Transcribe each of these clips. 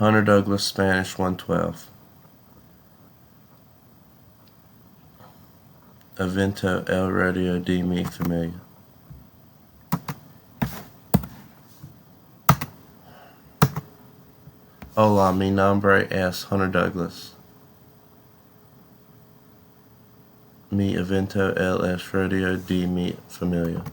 Hunter Douglas, Spanish 112. Evento el radio de mi familia. Hola, mi nombre es Hunter Douglas. Mi evento el radio de mi familia.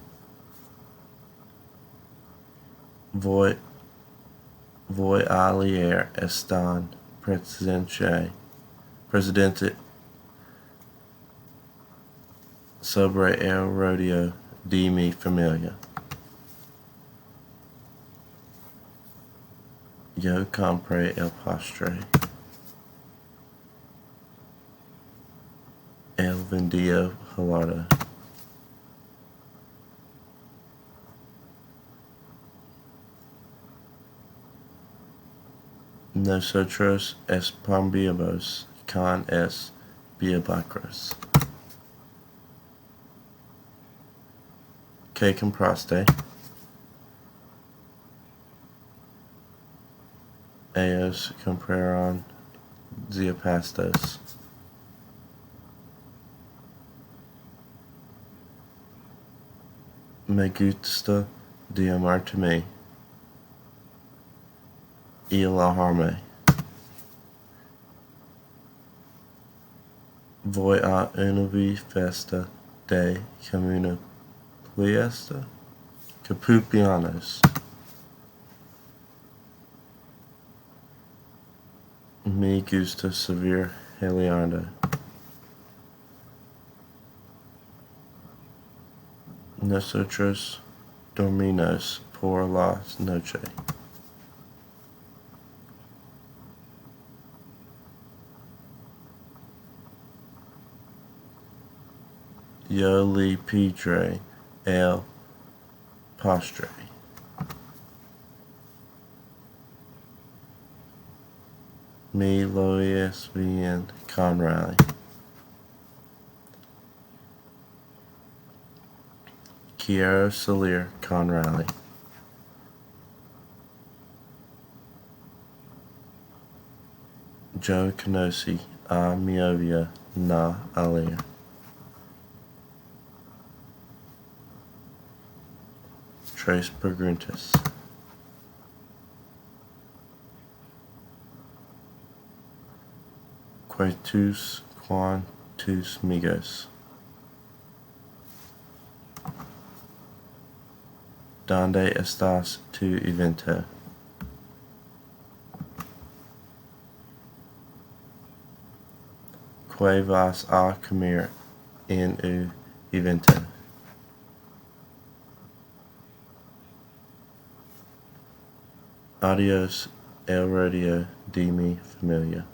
Voy a leer esta presidente sobre el radio de mi familia. Yo compré el postre. Él vendió helado. Nosotros esperamos con biobucros. ¿Qué compraste? Ellos compraron zapatos. Me gusta llamarme y alojarme. Voy a una fiesta de cumpleaños. Me gusta seguir peleando. Nosotros dormimos por la noche. Yo le pedré el postre. Me lo es bien con Riley. Quiero salir con Riley. Yo conocí a mi novia na ayer. Tres preguntas. ¿Cuántos amigos? ¿Dónde estás tu evento? ¿Qué vas a comer en el evento? Adiós, el radio de mi familia.